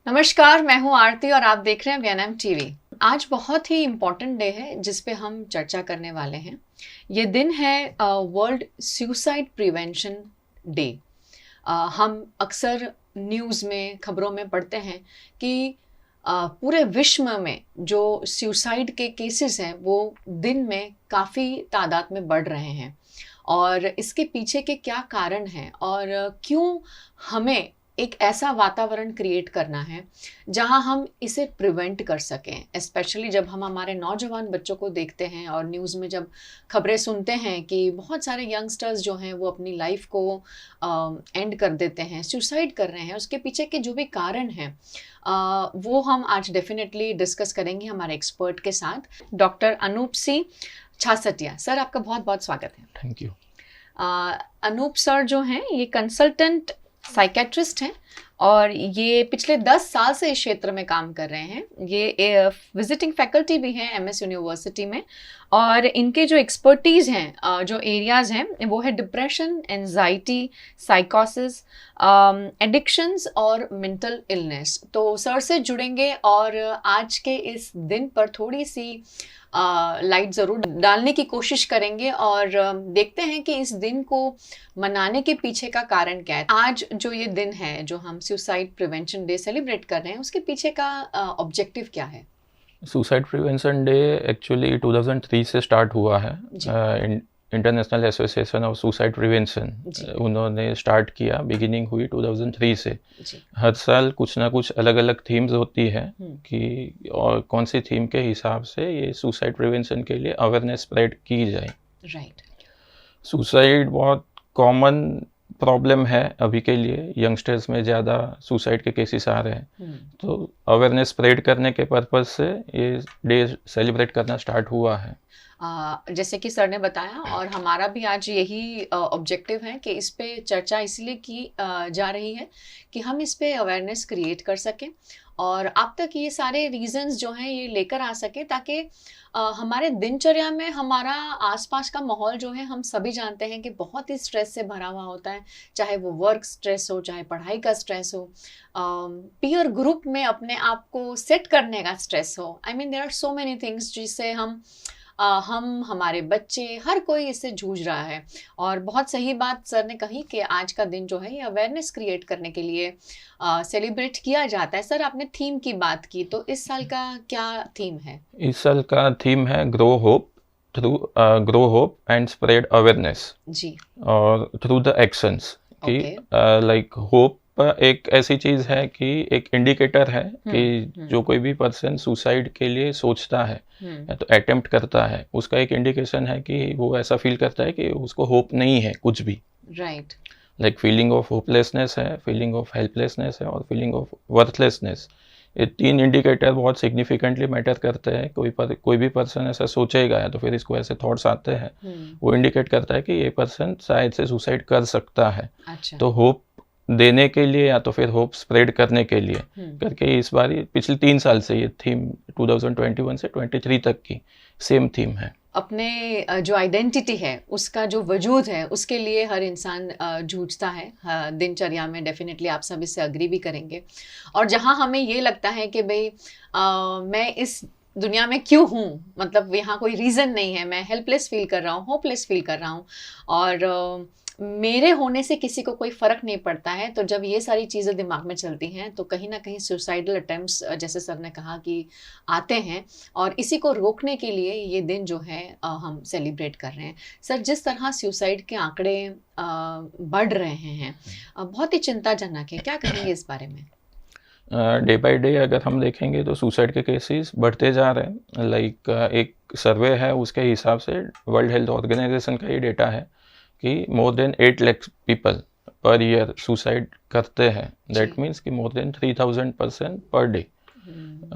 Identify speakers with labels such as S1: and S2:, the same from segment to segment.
S1: नमस्कार, मैं हूं आरती और आप देख रहे हैं वीएनएम टीवी। आज बहुत ही इम्पोर्टेंट डे है जिस पे हम चर्चा करने वाले हैं। ये दिन है वर्ल्ड सुसाइड प्रिवेंशन डे। हम अक्सर न्यूज़ में खबरों में पढ़ते हैं कि पूरे विश्व में जो सुसाइड के केसेस हैं वो दिन में काफ़ी तादाद में बढ़ रहे हैं और इसके पीछे के क्या कारण हैं और क्यों हमें एक ऐसा वातावरण क्रिएट करना है जहां हम इसे प्रिवेंट कर सकें। स्पेशली जब हम हमारे नौजवान बच्चों को देखते हैं और न्यूज़ में जब खबरें सुनते हैं कि बहुत सारे यंगस्टर्स जो हैं वो अपनी लाइफ को एंड कर देते हैं, सुसाइड कर रहे हैं, उसके पीछे के जो भी कारण हैं वो हम आज डेफिनेटली डिस्कस करेंगे हमारे एक्सपर्ट के साथ। डॉक्टर अनूप सिंह छासटिया सर, आपका बहुत बहुत स्वागत है।
S2: Thank you.
S1: अनूप सर जो हैं ये कंसल्टेंट साइकेट्रिस्ट हैं और ये पिछले 10 साल से इस क्षेत्र में काम कर रहे हैं। ये विजिटिंग फैकल्टी भी हैं एमएस यूनिवर्सिटी में और इनके जो एक्सपर्टीज़ हैं, जो एरियाज़ हैं वो है डिप्रेशन, एंजाइटी, साइकोसिस, एडिक्शंस और मेंटल इलनेस। तो सर से जुड़ेंगे और आज के इस दिन पर थोड़ी सी लाइट ज़रूर डालने की कोशिश करेंगे और देखते हैं कि इस दिन को मनाने के पीछे का कारण क्या है। आज जो ये दिन है, जो हम सुसाइड प्रिवेंशन डे सेलिब्रेट कर रहे हैं, उसके पीछे का ऑब्जेक्टिव क्या है?
S2: सुसाइड प्रिवेंशन डे एक्चुअली 2003 से स्टार्ट हुआ है। International association of suicide prevention उन्होंने स्टार्ट किया, बिगिनिंग हुई 2003 से। हर साल कुछ ना कुछ अलग अलग थीम्स होती है कि और कौन सी थीम के हिसाब से ये सुसाइड प्रिवेंशन के लिए अवेयरनेस स्प्रेड की जाए।
S1: राइट।
S2: सुसाइड बहुत कॉमन प्रॉब्लम है अभी के लिए, यंगस्टर्स में ज़्यादा सुसाइड के केसेस आ रहे हैं, तो अवेयरनेस स्प्रेड करने के पर्पज़ से ये डे सेलिब्रेट करना स्टार्ट हुआ है।
S1: जैसे कि सर ने बताया और हमारा भी आज यही ऑब्जेक्टिव है कि इस पे चर्चा इसलिए की जा रही है कि हम इस पे अवेयरनेस क्रिएट कर सकें और आप तक ये सारे रीजंस जो हैं ये लेकर आ सके ताकि हमारे दिनचर्या में हमारा आसपास का माहौल जो है, हम सभी जानते हैं कि बहुत ही स्ट्रेस से भरा हुआ होता है, चाहे वो वर्क स्ट्रेस हो, चाहे पढ़ाई का स्ट्रेस हो, पीयर ग्रुप में अपने आप को सेट करने का स्ट्रेस हो। I mean there are so many things जिससे हम हमारे बच्चे हर कोई इससे जूझ रहा है। और बहुत सही बात सर ने कही कि आज का दिन जो है ये अवेयरनेस क्रिएट करने के लिए सेलिब्रेट किया जाता है। सर, आपने थीम की बात की, तो इस साल का क्या थीम है?
S2: इस साल का थीम है grow hope and spread awareness
S1: जी।
S2: और थ्रू द एक्शंस कि लाइक होप एक ऐसी चीज़ है कि एक इंडिकेटर है कि जो कोई भी पर्सन सुसाइड के लिए सोचता है या तो अटेम्प्ट करता है, उसका एक इंडिकेशन है कि वो ऐसा फील करता है कि उसको होप नहीं है कुछ भी।
S1: Right.
S2: Like feeling of hopelessness है, फीलिंग ऑफ हेल्पलेसनेस है और फीलिंग ऑफ वर्थलेसनेस। ये 3 इंडिकेटर बहुत सिग्निफिकेंटली मैटर करते हैं। कोई भी पर्सन ऐसा सोचेगा या तो फिर इसको ऐसे थॉट्स आते हैं, वो इंडिकेट करता है कि ये पर्सन शायद से सुसाइड कर सकता है।
S1: अच्छा।
S2: तो होप देने के लिए या तो फिर होप स्प्रेड करने के लिए करके इस बार पिछले 3 साल से ये थीम 2021 से 23 तक की सेम थीम है।
S1: अपने जो आइडेंटिटी है, उसका जो वजूद है, उसके लिए हर इंसान जूझता है दिनचर्या में। डेफिनेटली आप सब इससे अग्री भी करेंगे। और जहाँ हमें ये लगता है कि भाई मैं इस दुनिया में क्यों हूँ, मतलब यहाँ कोई रीज़न नहीं है, मैं हेल्पलेस फील कर रहा हूँ, होपलेस फील कर रहा हूँ और मेरे होने से किसी को कोई फ़र्क नहीं पड़ता है, तो जब ये सारी चीज़ें दिमाग में चलती हैं तो कहीं ना कहीं सुसाइडल अटेम्प्ट्स, जैसे सर ने कहा, कि आते हैं और इसी को रोकने के लिए ये दिन जो है हम सेलिब्रेट कर रहे हैं। सर, जिस तरह सुसाइड के आंकड़े बढ़ रहे हैं बहुत ही चिंताजनक है, क्या कहेंगे इस बारे में?
S2: डे बाय डे अगर हम देखेंगे तो सुसाइड के केसेस बढ़ते जा रहे हैं। लाइक एक सर्वे है, उसके हिसाब से वर्ल्ड हेल्थ ऑर्गेनाइजेशन का ये डेटा है कि more than 8 lakh people per year suicide करते हैं। दैट मीन्स कि more than 3000 person per day.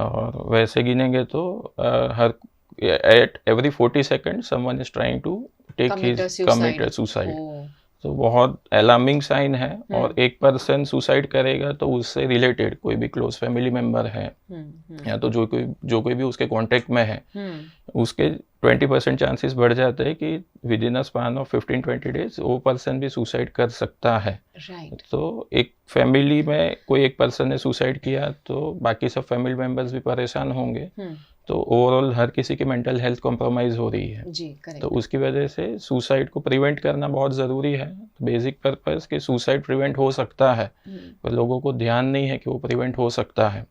S2: और वैसे गिनेंगे तो हर at every 40 second someone is trying to commit suicide. तो बहुत अलार्मिंग साइन है। और एक पर्सन सुसाइड करेगा तो उससे रिलेटेड कोई भी क्लोज फैमिली मेम्बर है या तो जो कोई भी उसके कांटेक्ट में है, उसके 20% चांसेस बढ़ जाते हैं कि with in a span of 15-20 days वो पर्सन भी सुसाइड कर सकता है।
S1: राइट।
S2: तो एक फैमिली में कोई एक पर्सन ने सुसाइड किया तो बाकी सब फैमिली मेंबर्स भी परेशान होंगे, तो ओवरऑल हर किसी की मेंटल हेल्थ कॉम्प्रोमाइज हो रही है।
S1: जी,
S2: तो
S1: करेक्ट।
S2: उसकी वजह से सुसाइड को प्रिवेंट करना बहुत ज़रूरी है। बेसिक पर्पस कि सुसाइड प्रिवेंट हो सकता है, पर लोगों को ध्यान नहीं है कि वो प्रिवेंट हो सकता है।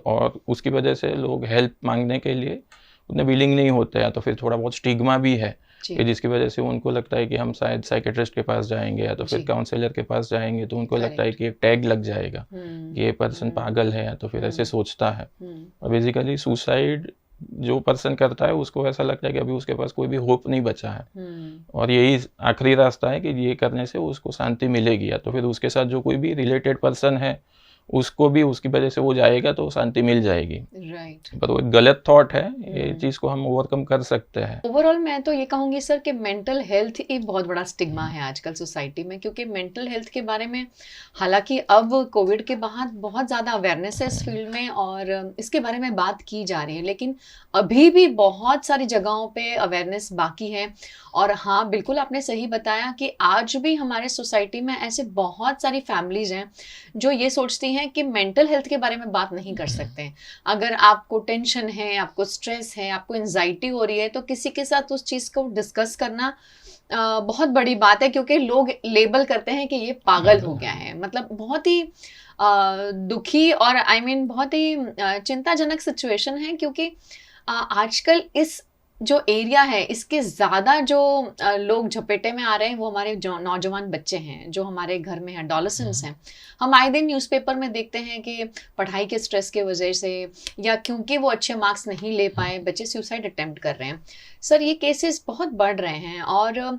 S2: और उसकी वजह से लोग हेल्प मांगने के लिए उतने विलिंग नहीं होते हैं, तो फिर थोड़ा बहुत स्टिग्मा भी है
S1: जी।
S2: कि जिसकी वजह से उनको लगता है कि हम शायद साइकेट्रिस्ट के पास जाएंगे या तो फिर
S1: जी।
S2: काउंसलर के पास जाएंगे तो उनको लगता है
S1: करेक्ट।
S2: कि एक टैग लग जाएगा कि ये पर्सन पागल है, या तो फिर ऐसे सोचता है। और बेसिकली सुसाइड जो पर्सन करता है उसको ऐसा लगता है कि अभी उसके पास कोई भी होप नहीं बचा है और यही आखिरी रास्ता है कि ये करने से उसको शांति मिलेगी, या तो फिर उसके साथ जो कोई भी रिलेटेड पर्सन है उसको भी उसकी वजह से वो जाएगा तो शांति मिल जाएगी।
S1: राइट।
S2: पर वो एक गलत थॉट है, ये चीज़ को हम ओवरकम कर सकते हैं।
S1: ओवरऑल मैं तो ये कहूंगी सर कि मेंटल हेल्थ एक बहुत बड़ा स्टिग्मा है आजकल सोसाइटी में, क्योंकि मेंटल हेल्थ के बारे में हालांकि अब कोविड के बाद बहुत ज़्यादा अवेयरनेस है इस फील्ड में और इसके बारे में बात की जा रही है, लेकिन अभी भी बहुत सारी जगहों पे अवेयरनेस बाकी है। और हाँ, बिल्कुल आपने सही बताया कि आज भी हमारे सोसाइटी में ऐसे बहुत सारी फैमिलीज हैं जो ये सोचती हैं कि मेंटल हेल्थ के बारे में बात नहीं कर सकते हैं। अगर आपको टेंशन है, आपको स्ट्रेस है, आपको एंजाइटी हो रही है, तो किसी के साथ उस चीज़ को डिस्कस करना बहुत बड़ी बात है, क्योंकि लोग लेबल करते हैं कि ये पागल हो गया है। मतलब बहुत ही दुखी और बहुत ही चिंताजनक सिचुएशन है, क्योंकि आजकल इस जो एरिया है इसके ज़्यादा जो लोग झपेटे में आ रहे हैं वो हमारे जो नौजवान बच्चे हैं जो हमारे घर में हैं, एडोलेसेंट्स हैं। हम आए दिन न्यूज़पेपर में देखते हैं कि पढ़ाई के स्ट्रेस के वजह से या क्योंकि वो अच्छे मार्क्स नहीं ले पाए बच्चे सुसाइड अटेम्प्ट कर रहे हैं। सर, ये केसेस बहुत बढ़ रहे हैं और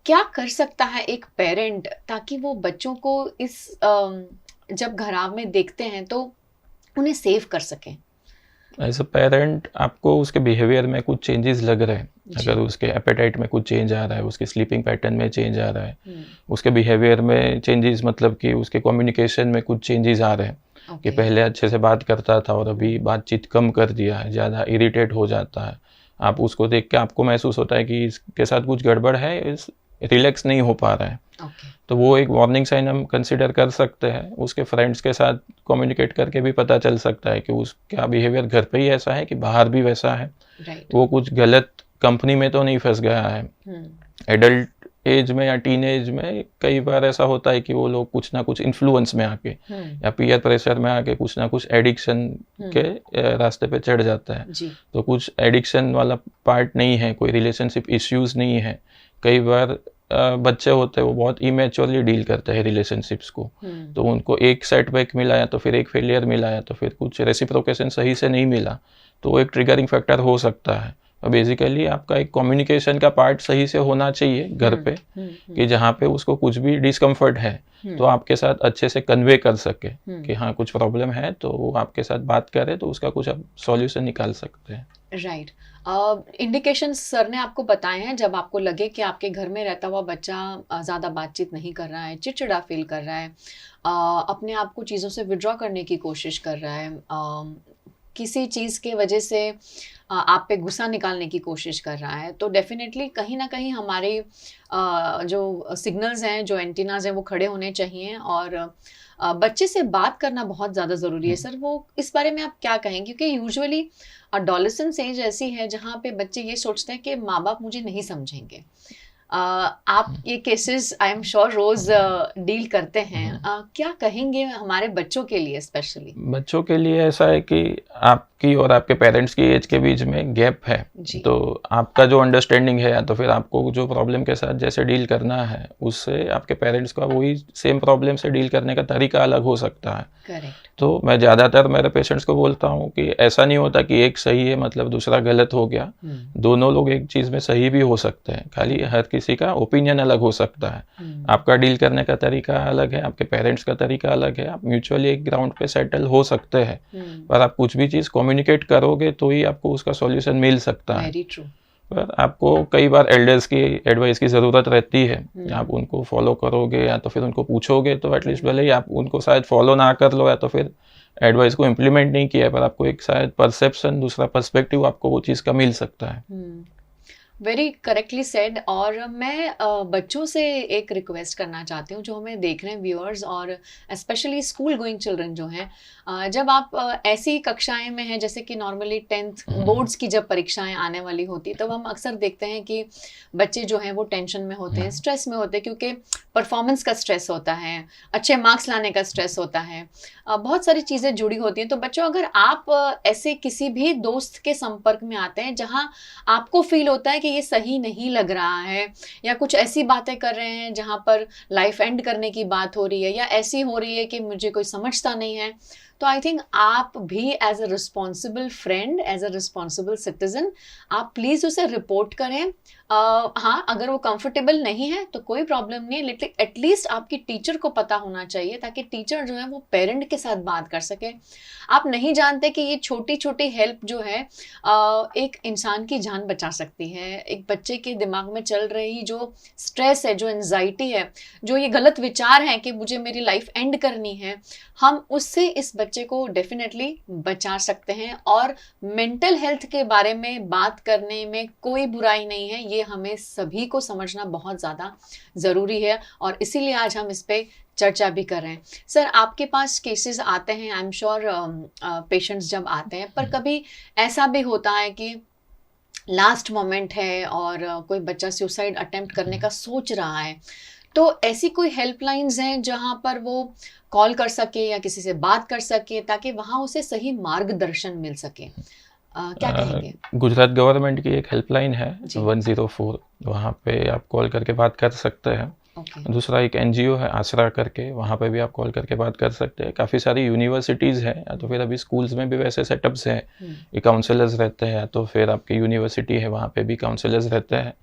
S1: क्या कर सकता है एक पेरेंट ताकि वो बच्चों को इस जब घराव में देखते हैं तो उन्हें सेव कर सकें?
S2: एज अ पेरेंट आपको उसके बिहेवियर में कुछ चेंजेस लग रहे हैं, अगर उसके एपेटाइट में कुछ चेंज आ रहा है, उसके स्लीपिंग पैटर्न में चेंज आ रहा है, उसके बिहेवियर में चेंजेस मतलब कि उसके कम्युनिकेशन में कुछ चेंजेस आ रहे हैं कि पहले अच्छे से बात करता था और अभी बातचीत कम कर दिया है, ज़्यादा इरिटेट हो जाता है। आप उसको देख के आपको महसूस होता है कि इसके साथ कुछ गड़बड़ है, रिलैक्स नहीं हो पा रहा है। तो वो एक वार्निंग साइन हम कंसिडर कर सकते हैं। उसके फ्रेंड्स के साथ कम्युनिकेट करके भी पता चल सकता है कि उसका बिहेवियर घर पे ही ऐसा है कि बाहर भी वैसा है। वो कुछ गलत कंपनी में तो नहीं फंस गया है। एडल्ट एज में या टीन एज में कई बार ऐसा होता है कि वो लोग कुछ ना कुछ इन्फ्लुएंस में आके या पीयर प्रेशर में आके कुछ ना कुछ एडिक्शन के रास्ते पे चढ़ जाता है। तो कुछ एडिक्शन वाला पार्ट नहीं है, कोई रिलेशनशिप इश्यूज नहीं है। कई बार बच्चे होते हैं वो बहुत इमेच्योरली डील करते हैं रिलेशनशिप्स को, तो उनको एक सेटबैक मिला या तो फिर एक फेलियर मिला या तो फिर कुछ रेसिप्रोकेशन सही से नहीं मिला, तो वो एक ट्रिगरिंग फैक्टर हो सकता है। और बेसिकली आपका एक कम्युनिकेशन का पार्ट सही से होना चाहिए घर पे, कि जहाँ पे उसको कुछ भी डिस्कम्फर्ट है तो आपके साथ अच्छे से कन्वे कर सके कि हाँ कुछ प्रॉब्लम है, तो वो आपके साथ बात करे तो उसका कुछ आप सॉल्यूशन निकाल सकते हैं।
S1: राइट। इंडिकेशंस सर ने आपको बताए हैं जब आपको लगे कि आपके घर में रहता हुआ बच्चा ज़्यादा बातचीत नहीं कर रहा है, चिड़चिड़ा फील कर रहा है, अपने आप को चीज़ों से विड्रॉ करने की कोशिश कर रहा है, किसी चीज़ के वजह से आप पे गुस्सा निकालने की कोशिश कर रहा है, तो डेफिनेटली कहीं ना कहीं हमारे जो सिग्नल्स हैं, जो एंटीनाज हैं, वो खड़े होने चाहिए और बच्चे से बात करना बहुत ज़्यादा ज़रूरी है। सर, वो इस बारे में आप क्या कहेंगे? क्योंकि यूजुअली एडोलेसेंस एज ऐसी है जहाँ पे बच्चे ये सोचते हैं कि माँ बाप मुझे नहीं समझेंगे। आप ये केसेस आई एम श्योर रोज डील करते हैं, क्या कहेंगे हमारे बच्चों के लिए? स्पेशली
S2: बच्चों के लिए ऐसा है कि आपकी और आपके पेरेंट्स की एज के बीच में गैप है, तो आपका जो अंडरस्टैंडिंग है या तो फिर आपको जो प्रॉब्लम के साथ जैसे डील करना है उससे आपके पेरेंट्स का वही सेम प्रॉब्लम से डील करने का तरीका अलग हो सकता है।
S1: करेक्ट।
S2: तो मैं ज़्यादातर मेरे पेशेंट्स को बोलता हूँ कि ऐसा नहीं होता कि एक सही है मतलब दूसरा गलत हो गया। दोनों लोग एक चीज़ में सही भी हो सकते हैं, खाली हर किसी का ओपिनियन अलग हो सकता है। आपका डील करने का तरीका अलग है, आपके पेरेंट्स का तरीका अलग है। आप म्यूचुअली एक ग्राउंड पे सेटल हो सकते हैं, पर आप कुछ भी चीज़ कम्युनिकेट करोगे तो ही आपको उसका सॉल्यूशन मिल सकता है।
S1: Very true.
S2: पर आपको कई बार एल्डर्स की एडवाइस की ज़रूरत रहती है। आप उनको फॉलो करोगे या तो फिर उनको पूछोगे तो एटलीस्ट भले ही आप उनको शायद फॉलो ना कर लो या तो फिर एडवाइस को इम्प्लीमेंट नहीं किया, पर आपको एक शायद परसेप्शन, दूसरा पर्सपेक्टिव आपको वो चीज़ का मिल सकता है।
S1: Very correctly said. और मैं बच्चों से एक रिक्वेस्ट करना चाहती हूँ जो हमें देख रहे हैं व्यूअर्स, और स्पेशली स्कूल गोइंग चिल्ड्रन जो हैं, जब आप ऐसी कक्षाएं में हैं, जैसे कि नॉर्मली 10th बोर्ड्स की जब परीक्षाएं आने वाली होती, तब हम अक्सर देखते हैं कि बच्चे जो हैं वो टेंशन में होते हैं, स्ट्रेस में होते हैं, क्योंकि परफॉर्मेंस का स्ट्रेस होता है, अच्छे मार्क्स लाने का स्ट्रेस होता है, बहुत सारी चीज़ें जुड़ी होती हैं। तो बच्चों, अगर आप ऐसे किसी भी दोस्त के संपर्क में आते हैं जहाँ आपको फील होता है कि ये सही नहीं लग रहा है, या कुछ ऐसी बातें कर रहे हैं जहाँ पर लाइफ एंड करने की बात हो रही है, या ऐसी हो रही है कि मुझे कोई समझता नहीं है, तो आई थिंक आप भी as a responsible friend, as a responsible citizen, आप प्लीज़ उसे रिपोर्ट करें। हाँ, अगर वो कंफर्टेबल नहीं है तो कोई प्रॉब्लम नहीं है, लेकिन एटलीस्ट आपकी टीचर को पता होना चाहिए, ताकि टीचर जो है वो पेरेंट के साथ बात कर सके। आप नहीं जानते कि ये छोटी छोटी हेल्प जो है एक इंसान की जान बचा सकती है। एक बच्चे के दिमाग में चल रही जो स्ट्रेस है, जो एंजाइटी है, जो ये गलत विचार हैं कि मुझे मेरी लाइफ एंड करनी है, हम उससे इस बच्चे को डेफिनेटली बचा सकते हैं। और मेंटल हेल्थ के बारे में बात करने में कोई बुराई नहीं है, ये हमें सभी को समझना बहुत ज़्यादा ज़रूरी है, और इसीलिए आज हम इस पे चर्चा भी कर रहे हैं। सर, आपके पास केसेस आते हैं, आई एम श्योर पेशेंट्स जब आते हैं, पर कभी ऐसा भी होता है कि लास्ट मोमेंट है और कोई बच्चा सुसाइड अटेम्प्ट करने का सोच रहा है, तो ऐसी कोई हेल्पलाइंस हैं जहां पर वो कॉल कर सके या किसी से बात कर सके, ताकि वहां उसे सही मार्गदर्शन मिल सके? क्या कहेंगे?
S2: गुजरात गवर्नमेंट की एक हेल्पलाइन है
S1: जी।
S2: 104, वहाँ पे आप कॉल करके बात कर सकते हैं।
S1: ओके।
S2: दूसरा एक एनजीओ है आसरा करके, वहाँ पे भी आप कॉल करके बात कर सकते हैं। काफ़ी सारी यूनिवर्सिटीज़ हैं, या तो फिर अभी स्कूल्स में भी वैसे सेटअप्स हैं, ये काउंसलर्स रहते हैं, या तो फिर आपकी यूनिवर्सिटी है वहाँ पे भी काउंसलर्स रहते हैं।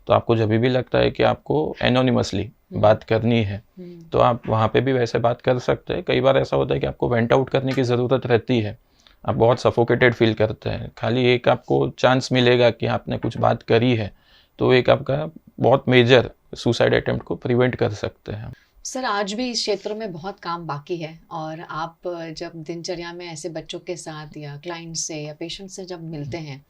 S2: तो आपको जब भी लगता है कि आपको एनोनिमसली बात करनी है, तो आप वहाँ पे भी वैसे बात कर सकते हैं। कई बार ऐसा होता है कि आपको वेंट आउट करने की ज़रूरत रहती है, आप बहुत सफोकेटेड फील करते हैं, खाली एक आपको चांस मिलेगा कि आपने कुछ बात करी है, तो एक आपका बहुत मेजर सुसाइड अटेम्प्ट को प्रिवेंट कर सकते हैं।
S1: सर, आज भी इस क्षेत्र में बहुत काम बाकी है, और आप जब दिनचर्या में ऐसे बच्चों के साथ या क्लाइंट से या पेशेंट से जब मिलते हैं,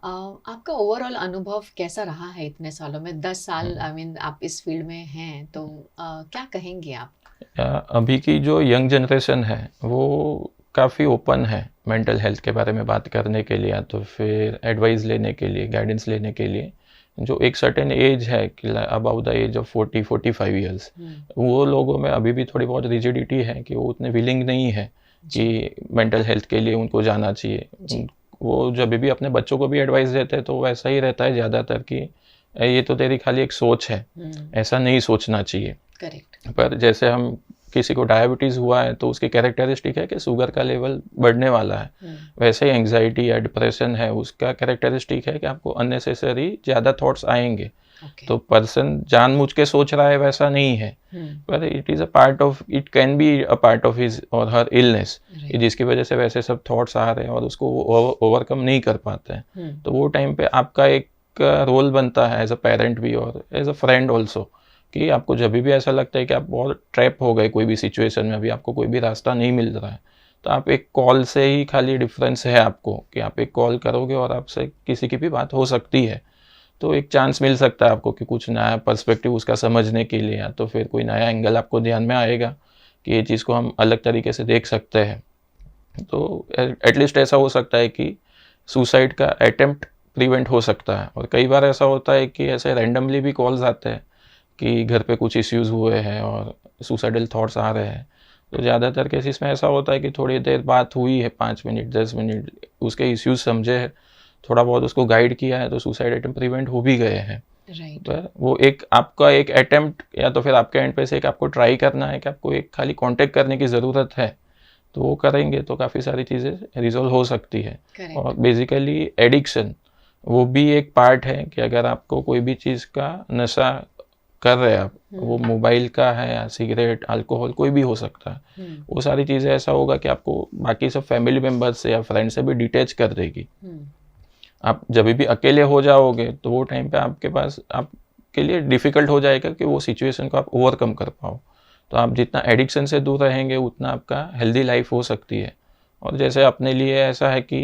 S1: आपका ओवरऑल अनुभव कैसा रहा है इतने सालों में? 10 साल आई मीन आप इस फील्ड में हैं, तो क्या कहेंगे आप?
S2: अभी की जो यंग जनरेशन है वो काफ़ी ओपन है मेंटल हेल्थ के बारे में बात करने के लिए, या तो फिर एडवाइस लेने के लिए, गाइडेंस लेने के लिए। जो एक सर्टेन एज है कि about the age of 40-45 years, वो लोगों में अभी भी थोड़ी बहुत रिजिडिटी है कि वो उतने विलिंग नहीं है कि मेंटल हेल्थ के लिए उनको जाना चाहिए। वो जब भी अपने बच्चों को भी एडवाइस देते हैं तो वैसा ही रहता है ज़्यादातर कि ये तो तेरी खाली एक सोच है, ऐसा नहीं सोचना चाहिए।
S1: करेक्ट।
S2: पर जैसे हम किसी को डायबिटीज़ हुआ है तो उसकी कैरेक्टरिस्टिक है कि शुगर का लेवल बढ़ने वाला है, वैसे ही एंग्जाइटी या डिप्रेशन है, उसका कैरेक्टरिस्टिक है कि आपको अननेसेसरी ज़्यादा थॉट्स आएंगे। तो पर्सन जानबूझ के सोच रहा है वैसा नहीं है, पर it is a part of, it can be a part of his और हर इलनेस, जिसकी वजह से वैसे सब थॉट्स आ रहे हैं और उसको ओवरकम नहीं कर पाते हैं। तो वो टाइम पे आपका एक रोल बनता है एज अ पेरेंट भी और एज अ फ्रेंड ऑल्सो, कि आपको जब भी ऐसा लगता है कि आप बहुत ट्रैप हो गए कोई भी सिचुएशन में, अभी आपको कोई भी रास्ता नहीं मिल रहा है, तो आप एक कॉल से ही खाली डिफरेंस है आपको कि आप एक कॉल करोगे और आपसे किसी की भी बात हो सकती है, तो एक चांस मिल सकता है आपको कि कुछ नया पर्सपेक्टिव उसका समझने के लिए, या तो फिर कोई नया एंगल आपको ध्यान में आएगा कि ये चीज़ को हम अलग तरीके से देख सकते हैं। तो एटलीस्ट ऐसा हो सकता है कि सुसाइड का अटेम्प्ट प्रिवेंट हो सकता है। और कई बार ऐसा होता है कि ऐसे रैंडमली भी कॉल्स आते हैं कि घर पे कुछ इश्यूज़ हुए हैं और सुसाइडल थॉट्स आ रहे हैं, तो ज़्यादातर केसेस में ऐसा होता है कि थोड़ी देर बात हुई है, 5 मिनट 10 मिनट, उसके इश्यूज़ समझे हैं, थोड़ा बहुत उसको गाइड किया है, तो सुसाइड अटेम्प्ट प्रिवेंट हो भी गए हैं। तो वो एक आपका एक अटेम्प्ट, या तो फिर आपके एंड पे से एक आपको ट्राई करना है कि आपको एक खाली कांटेक्ट करने की ज़रूरत है, तो वो करेंगे तो काफ़ी सारी चीज़ें रिजॉल्व हो सकती है। और बेसिकली एडिक्शन वो भी एक पार्ट है कि अगर आपको कोई भी चीज़ का नशा कर रहे हैं आप, वो मोबाइल का है या सिगरेट, अल्कोहल, कोई भी हो सकता है, वो सारी चीज़ें ऐसा होगा कि आपको बाकी सब फैमिली मेम्बर्स से या फ्रेंड से भी डिटैच कर देगी। आप जब भी अकेले हो जाओगे तो वो टाइम पे आपके पास आपके लिए डिफ़िकल्ट हो जाएगा कि वो सिचुएशन को आप ओवरकम कर पाओ। तो आप जितना एडिक्शन से दूर रहेंगे उतना आपका हेल्दी लाइफ हो सकती है। और जैसे अपने लिए ऐसा है कि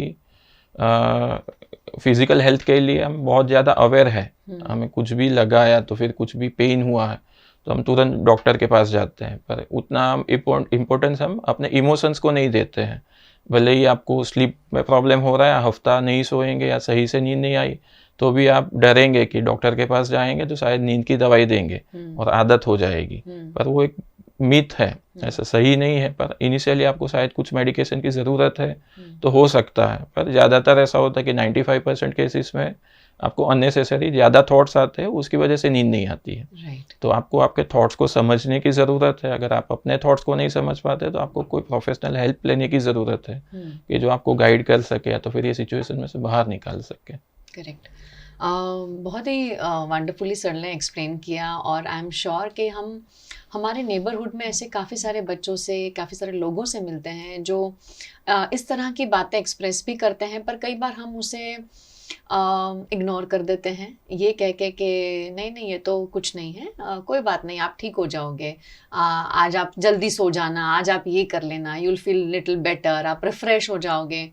S2: फिजिकल हेल्थ के लिए हम बहुत ज़्यादा अवेयर है, हमें कुछ भी लगा या तो फिर कुछ भी पेन हुआ है तो हम तुरंत डॉक्टर के पास जाते हैं, पर उतना इम्पोर्टेंस हम अपने इमोशंस को नहीं देते हैं। भले ही आपको स्लीप में प्रॉब्लम हो रहा है, हफ्ता नहीं सोएंगे या सही से नींद नहीं आई तो भी आप डरेंगे कि डॉक्टर के पास जाएंगे तो शायद नींद की दवाई देंगे और आदत हो जाएगी, पर वो एक मिथ है, ऐसा सही नहीं है। पर इनिशियली आपको शायद कुछ मेडिकेशन की ज़रूरत है तो हो सकता है, पर ज़्यादातर ऐसा होता है कि 95% केसेस में आपको अननेसेसरी ज़्यादा थॉट्स आते हैं, उसकी वजह से नींद नहीं आती है। तो आपको आपके थॉट्स को समझने की ज़रूरत है। अगर आप अपने थॉट्स को नहीं समझ पाते तो आपको कोई प्रोफेशनल हेल्प लेने की ज़रूरत है कि जो आपको गाइड कर सके या तो फिर ये सिचुएशन में से बाहर निकाल सके।
S1: करेक्ट। बहुत ही वंडरफुली सर ने एक्सप्लेन किया, और आई एम श्योर कि हम हमारे नेबरहुड में ऐसे काफ़ी सारे बच्चों से, काफ़ी सारे लोगों से मिलते हैं जो इस तरह की बातें एक्सप्रेस भी करते हैं, पर कई बार हम उसे इग्नोर कर देते हैं ये कह के कि नहीं नहीं ये तो कुछ नहीं है, कोई बात नहीं, आप ठीक हो जाओगे, आज आप जल्दी सो जाना, आज आप ये कर लेना, you will feel little better, आप रिफ्रेश हो जाओगे।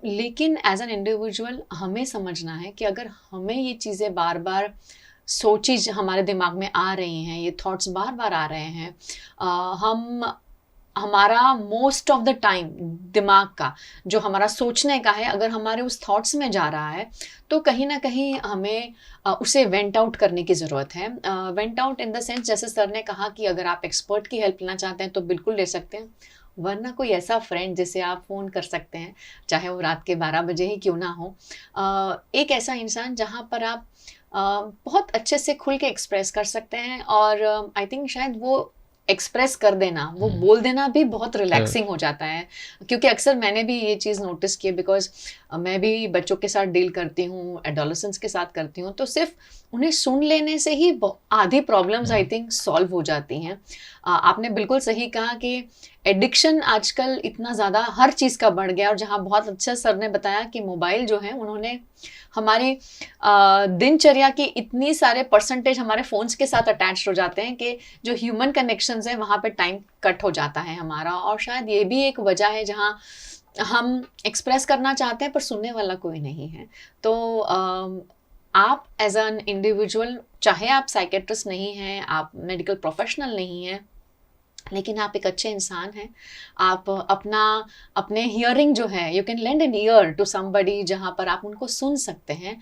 S1: लेकिन एज एन इंडिविजुअल हमें समझना है कि अगर हमें ये चीज़ें बार बार सोची हमारे दिमाग में आ रही हैं, ये थॉट्स बार बार आ रहे हैं, हम हमारा मोस्ट ऑफ द टाइम दिमाग का जो हमारा सोचने का है अगर हमारे उस थॉट्स में जा रहा है तो कहीं ना कहीं हमें उसे वेंट आउट करने की ज़रूरत है। Went out in the sense, जैसे सर ने कहा कि अगर आप एक्सपर्ट की हेल्प लेना चाहते हैं तो बिल्कुल ले सकते हैं, वरना कोई ऐसा फ्रेंड जिसे आप फ़ोन कर सकते हैं, चाहे वो रात के 12 बजे ही क्यों ना हो, एक ऐसा इंसान जहाँ पर आप बहुत अच्छे से खुल के एक्सप्रेस कर सकते हैं। और आई थिंक शायद वो एक्सप्रेस कर देना, वो बोल देना भी बहुत रिलैक्सिंग हो जाता है, क्योंकि अक्सर मैंने भी ये चीज़ नोटिस की है, बिकॉज मैं भी बच्चों के साथ डील करती हूँ, एडोलेसेंट्स के साथ करती हूँ, तो सिर्फ उन्हें सुन लेने से ही आधी प्रॉब्लम्स आई थिंक सॉल्व हो जाती हैं। आपने बिल्कुल सही कहा कि एडिक्शन आजकल इतना ज़्यादा हर चीज़ का बढ़ गया, और जहाँ बहुत अच्छा सर ने बताया कि मोबाइल जो है उन्होंने हमारी दिनचर्या की इतनी सारे परसेंटेज हमारे फ़ोन्स के साथ अटैच हो जाते हैं कि जो ह्यूमन कनेक्शंस हैं वहाँ पे टाइम कट हो जाता है हमारा, और शायद ये भी एक वजह है जहाँ हम एक्सप्रेस करना चाहते हैं पर सुनने वाला कोई नहीं है। तो आप एज एन इंडिविजुअल, चाहे आप साइकेट्रिस्ट नहीं हैं, आप मेडिकल प्रोफेशनल नहीं हैं, लेकिन आप एक अच्छे इंसान हैं, आप अपने हियरिंग जो है, you can lend an ear to somebody जहाँ पर आप उनको सुन सकते हैं।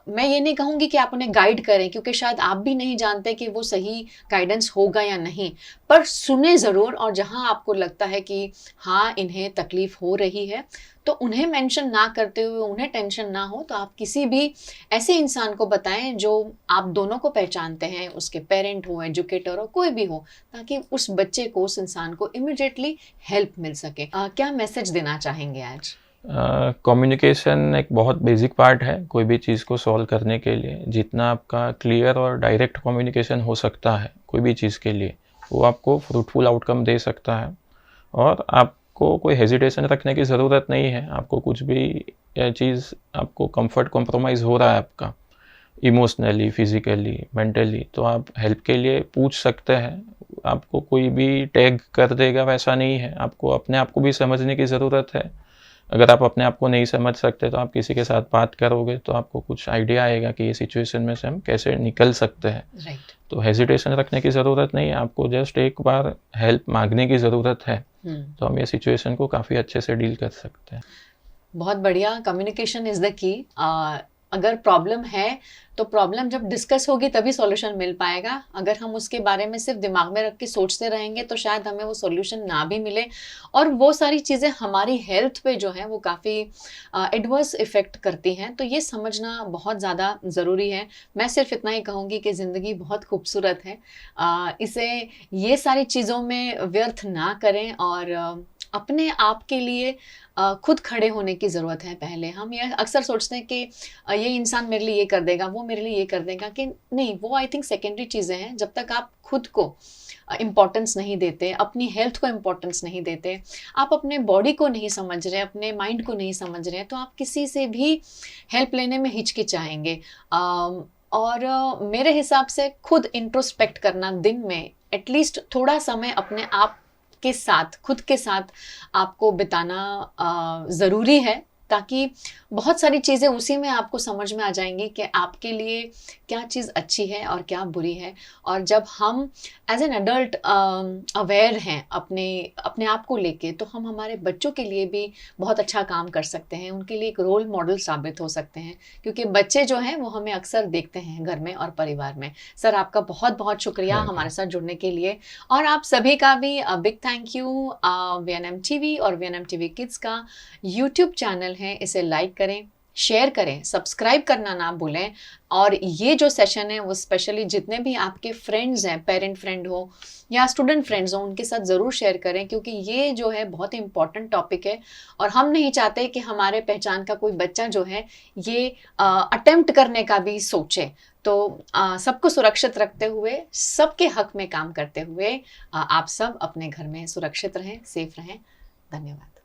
S1: मैं ये नहीं कहूँगी कि आप उन्हें गाइड करें, क्योंकि शायद आप भी नहीं जानते कि वो सही गाइडेंस होगा या नहीं, पर सुने ज़रूर, और जहाँ आपको लगता है कि हाँ इन्हें तकलीफ़ हो रही है तो उन्हें मेंशन ना करते हुए, उन्हें टेंशन ना हो तो आप किसी भी ऐसे इंसान को बताएं जो आप दोनों को पहचानते हैं, उसके पेरेंट हो, एजुकेटर हो, कोई भी हो, ताकि उस बच्चे को, उस इंसान को इमिडिएटली हेल्प मिल सके। क्या मैसेज देना चाहेंगे आज?
S2: कम्युनिकेशन एक बहुत बेसिक पार्ट है कोई भी चीज़ को सॉल्व करने के लिए। जितना आपका क्लियर और डायरेक्ट कम्युनिकेशन हो सकता है कोई भी चीज़ के लिए, वो आपको फ्रूटफुल आउटकम दे सकता है। और आपको कोई हेजिटेशन रखने की ज़रूरत नहीं है। आपको कुछ भी यह चीज़, आपको कंफर्ट कॉम्प्रोमाइज़ हो रहा है आपका इमोशनली, फिज़िकली, मेंटली, तो आप हेल्प के लिए पूछ सकते हैं। आपको कोई भी टैग कर देगा वैसा नहीं है। आपको अपने आप को भी समझने की ज़रूरत है। अगर आप अपने आप को नहीं समझ सकते तो आप किसी के साथ बात करोगे तो आपको कुछ आइडिया आएगा कि ये सिचुएशन में से हम कैसे निकल सकते हैं। तो हेजिटेशन रखने की ज़रूरत नहीं है, आपको जस्ट एक बार हेल्प मांगने की ज़रूरत है, तो हम ये सिचुएशन को काफ़ी अच्छे से डील कर सकते हैं।
S1: बहुत बढ़िया। Communication is the key. अगर प्रॉब्लम है तो प्रॉब्लम जब डिस्कस होगी तभी सॉल्यूशन मिल पाएगा। अगर हम उसके बारे में सिर्फ दिमाग में रख के सोचते रहेंगे तो शायद हमें वो सॉल्यूशन ना भी मिले, और वो सारी चीज़ें हमारी हेल्थ पे जो है वो काफ़ी एडवर्स इफ़ेक्ट करती हैं। तो ये समझना बहुत ज़्यादा ज़रूरी है। मैं सिर्फ इतना ही कहूँगी कि ज़िंदगी बहुत खूबसूरत है, इसे ये सारी चीज़ों में व्यर्थ ना करें, और अपने आप के लिए खुद खड़े होने की ज़रूरत है। पहले हम ये अक्सर सोचते हैं कि ये इंसान मेरे लिए ये कर देगा, वो मेरे लिए ये कर देगा, कि नहीं, वो आई थिंक सेकेंडरी चीज़ें हैं। जब तक आप खुद को इम्पोर्टेंस नहीं देते, अपनी हेल्थ को इम्पोर्टेंस नहीं देते, आप अपने बॉडी को नहीं समझ रहे, अपने माइंड को नहीं समझ रहे, तो आप किसी से भी हेल्प लेने में हिचकिचाएंगे। और मेरे हिसाब से खुद इंट्रोस्पेक्ट करना, दिन में एटलीस्ट थोड़ा समय अपने आप के साथ, खुद के साथ आपको बिताना ज़रूरी है। ताकि बहुत सारी चीज़ें उसी में आपको समझ में आ जाएंगी कि आपके लिए क्या चीज़ अच्छी है और क्या बुरी है। और जब हम एज एन एडल्ट अवेयर हैं अपने अपने आप को लेके, तो हम हमारे बच्चों के लिए भी बहुत अच्छा काम कर सकते हैं, उनके लिए एक रोल मॉडल साबित हो सकते हैं, क्योंकि बच्चे जो हैं वो हमें अक्सर देखते हैं घर में और परिवार में। सर, आपका बहुत बहुत शुक्रिया
S2: थैंक यू।
S1: हमारे साथ जुड़ने के लिए, और आप सभी का भी big thank you. VNM TV और वीएनएम टीवी किड्स का यूट्यूब चैनल है, इसे लाइक करें, शेयर करें, सब्सक्राइब करना ना भूलें। और ये जो सेशन है वो स्पेशली जितने भी आपके फ्रेंड्स हैं, पेरेंट फ्रेंड हो या स्टूडेंट फ्रेंड्स हो, उनके साथ ज़रूर शेयर करें, क्योंकि ये जो है बहुत इंपॉर्टेंट टॉपिक है और हम नहीं चाहते कि हमारे पहचान का कोई बच्चा जो है ये अटेम्प्ट करने का भी सोचे। तो सबको सुरक्षित रखते हुए, सबके हक में काम करते हुए, आप सब अपने घर में सुरक्षित रहें, सेफ रहें। धन्यवाद।